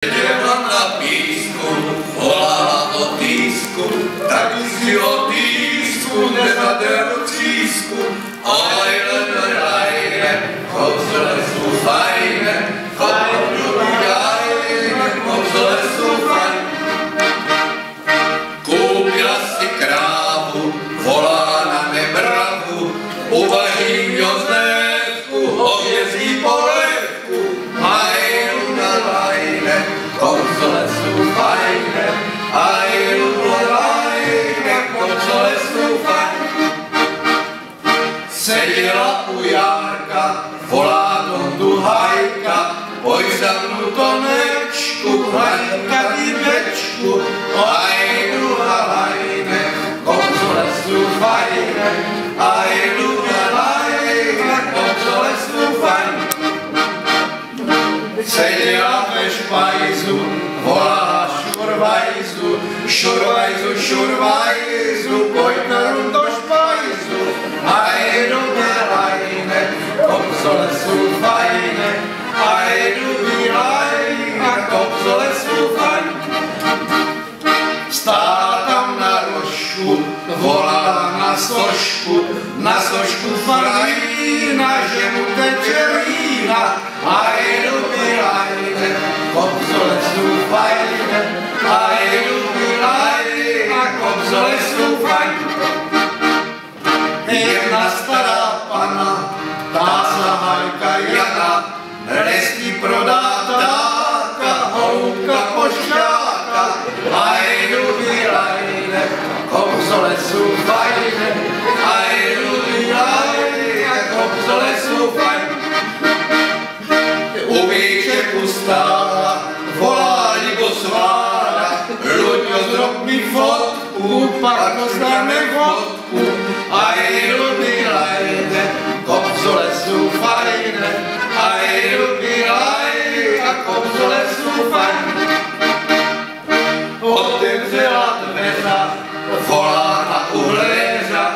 Děva na písku, volá o týsku, tak si o týsku nezadel třísku. Ajde, kouzle jsou fajne, kouzle jsou fajn. Koupila si krávu, volá na nebravu, uvažím Josefku, hovězí polévku. Kouzle jsou fajne, kouzle jsou fajn. Seděla u Járka, volá Tondu Hajka, pojď za mnou Tonečku, Hajka dívečku. Ajdu halajne, kouzle jsou fajne, ajdu halajne, kouzle jsou fajn. Seděla ve špajzu, volá šurvajzu, šurvajzu, šurvajzu, pojď narum do špajzu. Ajdu bělajne, kouzle jsou fajne, ajdu bělajne, kouzle jsou fajn. Stála tam na rožku, volala na sošku Farina, že mu teče vína. Ajdu bělajne, kouzle jsou fajne, ajdu bělajne, kouzle jsou fajn. Jedna stará pana, tá Hajka Jana, restí prodá ptáka, holubka pošťáka. Ajdu bělajne, kouzle jsou fajne, ajdu bělajne, kouzle jsou fajn. U výčepu stála, volá Libosvára, Luďo zrob mi fotku, pak rozdáme vodku. Ajdu bělajne, kouzle jsou fajne, ajdu bělajne, kouzle jsou fajn. Otevřela dveře, volá na uhléře,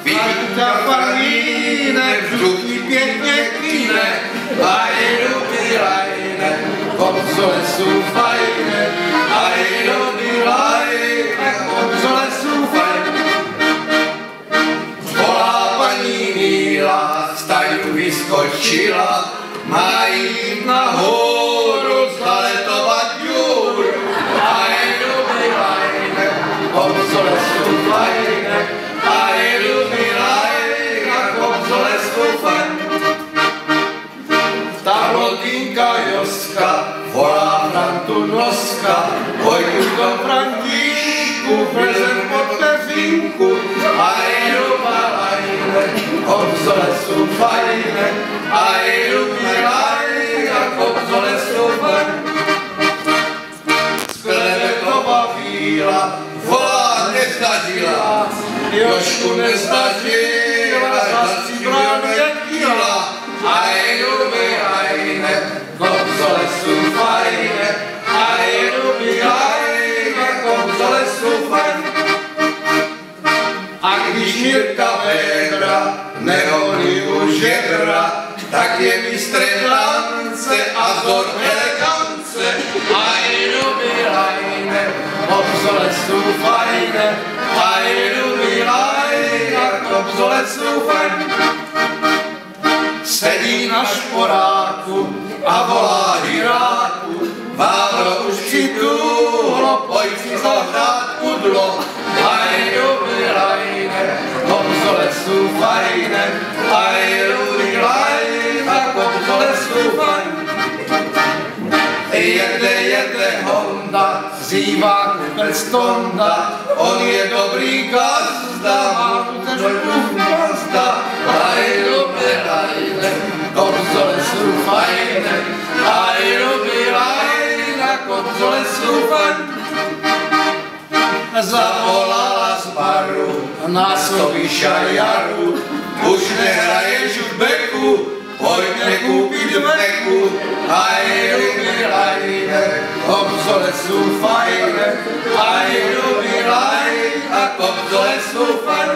Vítka Farníne, vzduchy pěkně kyne. Ajdu bělajne, kouzle jsou fajne, ajdu bělajne, kouzle jsou fajn. Volá paní Míla, z tajů vyskočila, má jít nahoru, zaletovat důl. Ajdu bělajne, kouzle jsou fajne, ajdu bělajne, kouzle jsou fajn. Ta blondýnka Joska volá Frantu Noska, pojď už do Františku, vlezem pod pezínku. Ajdu bělajne, kouzle jsou fajne, ajdu bělajne, kouzle jsou fajn. Z Klebetova víla volá nezdařila, Jošku nezdařila, zastříbrá mě díla. Ajdu bělajne, kouzle jsou fajne, ajdu bělajne, kouzle jsou fajn. A když Mirka Védra neholí u žebra, tak je mistrem tance a vzor elegance. Ajdu bělajne, kouzle jsou fajne, ajdu bělajne, kouzle jsou fajn. Sedí na šporáku a volá Hiráku, Vávro už přituhlo, pojď si zahrát pudlo. Ajdu bělajne, kouzle jsou fajne, ajdu bělajne, kouzle jsou fajn. Jede Honda, zývá kupec Tonda, on je dobrý gazda, má tu trošku gazda. Ajdu bělajne, kouzle jsou fajne, ajdu bělajne, kouzle jsou fajn. Zavolala z baru na Sobiša Jaru, už nehraješ v beku, pojďme koupit v beku. Ajdu bělajne, kouzle jsou fajne, ajdu bělajne, kouzle jsou fajn.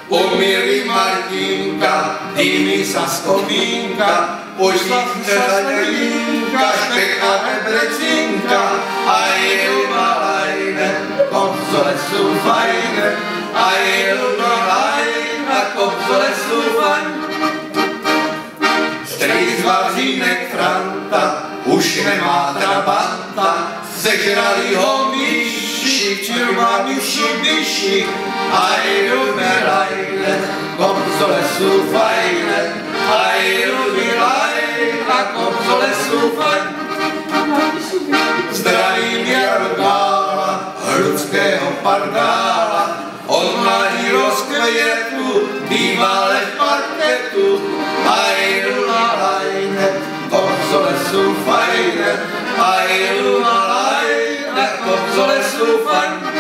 Umírí Martinka, dýmí sa z komínka, pošla se za dělínka. šunka, špek a debrecinka, aj lumalajne, kopcole sú fajne, aj lumalajne, a kopcole sú fajne. Strýc Vavřínek Franta už nemá trabanta, sežrali ho myši, čirma myši, aj lumalajne, kopcole sú fajne, aj lumalajne, a kopcole sú fajne. Zdravím Jarogála, ľudského pardála, od mladí rozkvetu, bývale v parketu, aj lumalajne, kopcole sú fajne, aj lumalajne, kopcole sú fajne.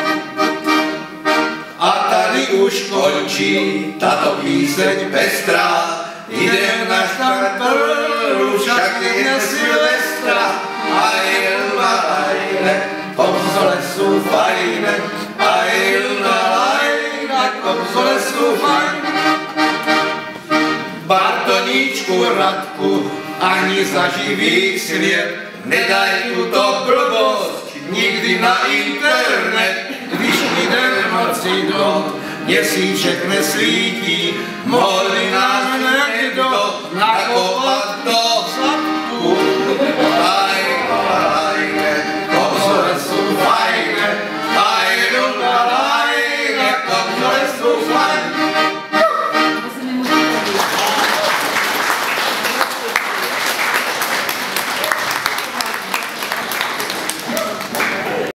A tady už končí tato píseň pestrá, idem na štartru, však je Silvestra, aj lumalajne, kopcole sú fajne, aj lumalajne, kopcole sú fajne. Bartoníčku Radku, ani za živý svět, nedaj tuto blbost nikdy na internet. Když jdem noci dom, měsíček nesvítí, mohli nás někdo nakopat do sladku. Aj lumalajne, kopcole sú fajne, aj lumalajne, kopcole sú fajne.